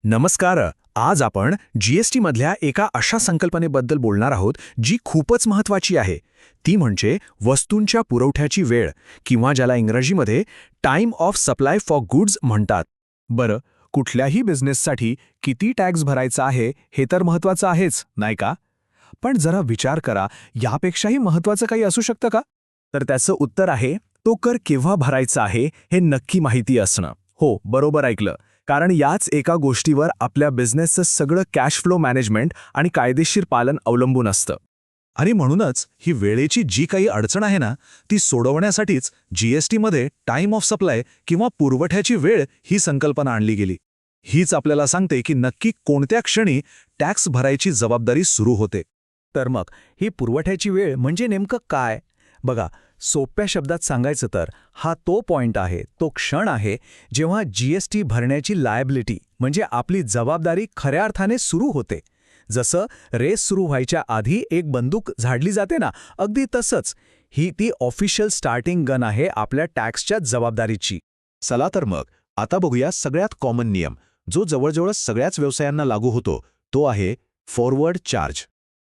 नमस्कार. आज आपण जीएसटी मधल्या एका अशा संकल्पनेबद्दल बोलणार आहोत जी खूपच महत्त्वाची आहे. ती म्हणजे वस्तूंच्या पुरवठ्याची वेळ किंवा ज्याला इंग्रजीमध्ये time of supply for goods म्हणतात. बरं, कुठल्याही बिझनेससाठी किती टॅक्स भरायचा आहे हे तर महत्त्वाचं आहेच, नाही का? पण जरा विचार करा, यापेक्षाही महत्त्वाचं काही असू शकतं का? तर त्याचं उत्तर आहे, तो कर केव्हा भरायचा आहे हे नक्की माहिती असणं. हो, बरोबर ऐकलं. कारण याच एका गोष्टीवर आपल्या बिझनेसचं सगळं कॅश फ्लो मॅनेजमेंट आणि कायदेशीर पालन अवलंबून असतं. आणि म्हणूनच ही वेळेची जी काही अडचण आहे ना, ती सोडवण्यासाठीच जीएसटीमध्ये टाइम ऑफ सप्लाय किंवा पुरवठ्याची वेळ ही संकल्पना आणली गेली. हीच आपल्याला सांगते की नक्की कोणत्या क्षणी टॅक्स भरायची जबाबदारी सुरू होते. तर मग ही पुरवठ्याची वेळ म्हणजे नेमकं काय? बघा, सोप्या शब्दात सांगायचं तर हा तो पॉइंट आहे, तो क्षण आहे जेव्हा जीएसटी भरण्याची लायबिलिटी म्हणजे आपली जबाबदारी खऱ्या अर्थाने सुरू होते. जसं रेस सुरू व्हायच्या आधी एक बंदूक झाडली जाते ना, अगदी तसंच ही ती ऑफिशियल स्टार्टिंग गन आहे आपल्या टॅक्सच्या जबाबदारीची. चला तर मग आता बघूया सगळ्यात कॉमन नियम, जो जवळजवळ सगळ्याच व्यवसायांना लागू होतो, तो आहे फॉरवर्ड चार्ज.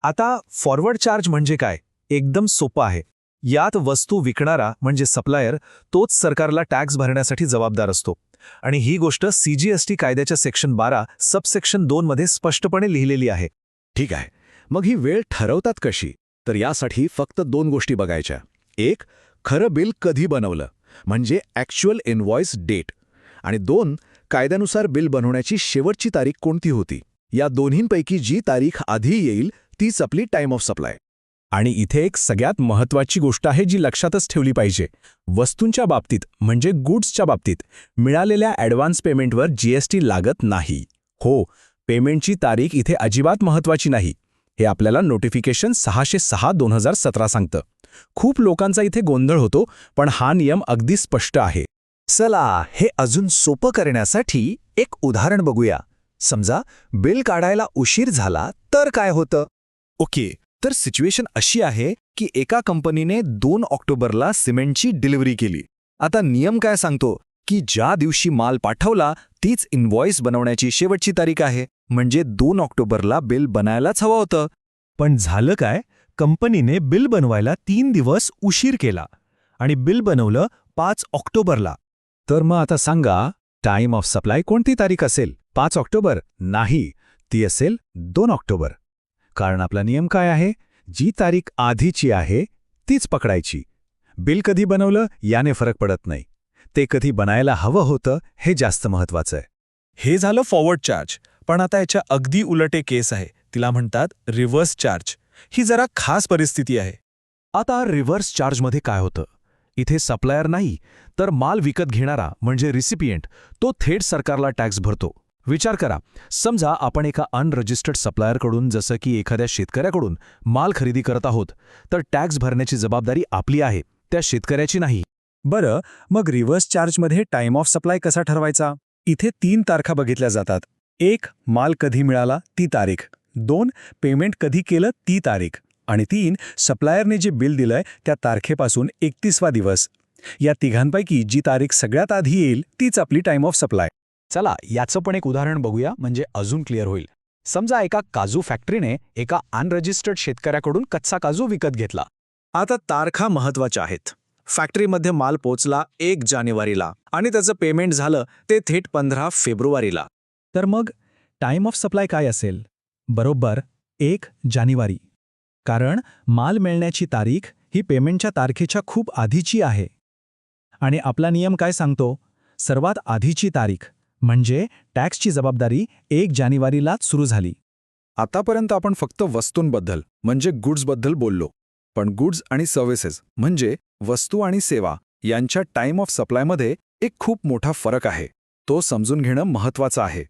आता फॉरवर्ड चार्ज म्हणजे काय? एकदम सोपं आहे. यात वस्तू विकणारा म्हणजे सप्लायर तोच सरकारला टॅक्स भरण्यासाठी जबाबदार असतो. आणि ही गोष्ट सीजीएसटी कायद्याच्या सेक्शन 12 सबसेक्शन 2 मध्ये स्पष्टपणे लिहिलेली आहे. ठीक आहे, मग ही वेळ ठरवतात कशी? तर यासाठी फक्त 2 गोष्टी बघायच्या. एक, खरं बिल कधी बनवलं म्हणजे ॲक्च्युअल इनव्हॉइस डेट. आणि 2, कायद्यानुसार बिल बनवण्याची शेवटची तारीख कोणती होती. या दोन्हींपैकी जी तारीख आधी येईल तीच आपली टाइम ऑफ सप्लाय. आणि इथे एक सगळ्यात महत्त्वाची गोष्ट आहे जी लक्षातच ठेवली पाहिजे. वस्तूंच्या बाबतीत म्हणजे गुड्सच्या बाबतीत मिळालेल्या ॲडव्हान्स पेमेंटवर जीएसटी लागत नाही. हो, पेमेंटची तारीख इथे अजिबात महत्त्वाची नाही. हे आपल्याला नोटिफिकेशन 606/2017 सांगतं. खूप लोकांचा इथे गोंधळ होतो, पण हा नियम अगदी स्पष्ट आहे. चला, हे अजून सोपं करण्यासाठी एक उदाहरण बघूया. समजा बिल काढायला उशीर झाला तर काय होतं? ओके, तर सिच्युएशन अशी आहे की एका कंपनीने 2 ऑक्टोबरला सिमेंटची डिलिव्हरी केली. आता नियम काय सांगतो की ज्या दिवशी माल पाठवला तीच इनव्हॉइस बनवण्याची शेवटची तारीख आहे. म्हणजे 2 ऑक्टोबरला बिल बनायलाच हवं होतं. पण झालं काय? कंपनीने बिल बनवायला 3 दिवस उशीर केला आणि बिल बनवलं 5 ऑक्टोबरला. तर मग आता सांगा, टाइम ऑफ सप्लाय कोणती तारीख असेल? 5 ऑक्टोबर? नाही, ती असेल 2 ऑक्टोबर. कारण आपला नियम काय आहे? जी तारीख आधीची आहे तीच पकडायची. बिल कधी बनवलं याने फरक पडत नाही. ते कधी बनायला हवं होतं हे जास्त महत्त्वाचं आहे. हे झालं फॉरवर्ड चार्ज. पण आता याच्या अगदी उलटे केस आहे. तिला म्हणतात रिव्हर्स चार्ज. ही जरा खास परिस्थिती आहे. आता रिव्हर्स चार्जमध्ये काय होतं? इथे सप्लायर नाही, तर माल विकत घेणारा म्हणजे रिसिपिएंट तो थेट सरकारला टॅक्स भरतो. विचार करा, समजा आपण एका अनरजिस्टर्ड सप्लायरकडून जसं की एखाद्या शेतकऱ्याकडून माल खरेदी करत आहोत, तर टॅक्स भरण्याची जबाबदारी आपली आहे, त्या शेतकऱ्याची नाही. बरं, मग रिव्हर्स चार्जमध्ये टाइम ऑफ सप्लाय कसा ठरवायचा? इथे 3 तारखा बघितल्या जातात. 1, माल कधी मिळाला ती तारीख. 2, पेमेंट कधी केलं ती तारीख. आणि 3, सप्लायरने जे बिल दिलंय त्या तारखेपासून 31वा दिवस. या तिघांपैकी जी तारीख सगळ्यात आधी येईल तीच आपली टाइम ऑफ सप्लाय. चला, याचं पण एक उदाहरण बघूया म्हणजे अजून क्लिअर होईल. समजा एका काजू फॅक्टरीने एका अनरजिस्टर्ड शेतकऱ्याकडून कच्चा काजू विकत घेतला. आता तारखा महत्त्वाच्या आहेत. फॅक्टरीमध्ये माल पोचला 1 जानेवारीला आणि त्याचं पेमेंट झालं ते थेट 15 फेब्रुवारीला. तर मग टाइम ऑफ सप्लाय काय असेल? बरोबर 1 जानेवारी. कारण माल मिळण्याची तारीख ही पेमेंटच्या तारखेच्या खूप आधीची आहे. आणि आपला नियम काय सांगतो? सर्वात आधीची तारीख म्हणजे टॅक्सची जबाबदारी 1 जानेवारीलाच सुरू झाली. आतापर्यंत आपण फक्त वस्तूंबद्दल म्हणजे गुड्सबद्दल बोललो. पण गुड्स आणि सर्व्हिसेस म्हणजे वस्तू आणि सेवा यांच्या टाइम ऑफ सप्लायमध्ये एक खूप मोठा फरक आहे. तो समजून घेणं महत्त्वाचं आहे.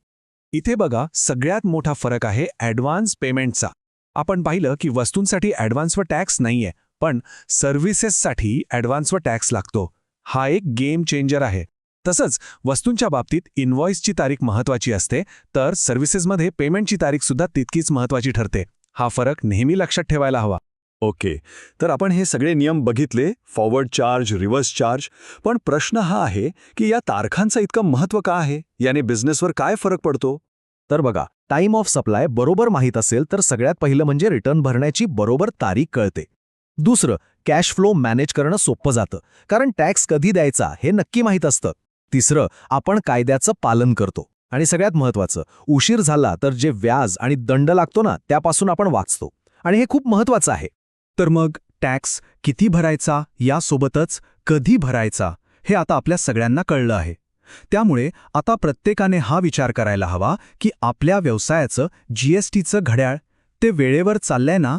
इथे बघा, सगळ्यात मोठा फरक आहे ॲडव्हान्स पेमेंटचा. आपण पाहिलं की वस्तूंसाठी ॲडव्हान्सवर टॅक्स नाहीये, पण सर्व्हिसेससाठी ॲडव्हान्सवर टॅक्स लागतो. हा एक गेम चेंजर आहे. तसंच वस्तूंच्या बाबतीत इनव्हॉइसची तारीख महत्त्वाची असते, तर सर्व्हिसेसमध्ये पेमेंटची तारीखसुद्धा तितकीच महत्त्वाची ठरते. हा फरक नेहमी लक्षात ठेवायला हवा. ओके, तर आपण हे सगळे नियम बघितले, फॉरवर्ड चार्ज, रिव्हर्स चार्ज. पण प्रश्न हा आहे की या तारखांचं इतकं महत्त्व का आहे? याने बिझनेसवर काय फरक पडतो? तर बघा, टाइम ऑफ सप्लाय बरोबर माहीत असेल तर सगळ्यात पहिलं म्हणजे रिटर्न भरण्याची बरोबर तारीख कळते. दुसरं, कॅश फ्लो मॅनेज करणं सोपं जातं, कारण टॅक्स कधी द्यायचा हे नक्की माहीत असतं. तिसरं, आपण कायद्याचं पालन करतो. आणि सगळ्यात महत्त्वाचं, उशीर झाला तर जे व्याज आणि दंड लागतो ना, त्यापासून आपण वाचतो. आणि हे खूप महत्त्वाचं आहे. तर मग टॅक्स किती भरायचा यासोबतच कधी भरायचा हे आता आपल्या सगळ्यांना कळलं आहे. त्यामुळे आता प्रत्येकाने हा विचार करायला हवा की आपल्या व्यवसायाचं GSTचं घड्याळ ते वेळेवर चाललंय ना.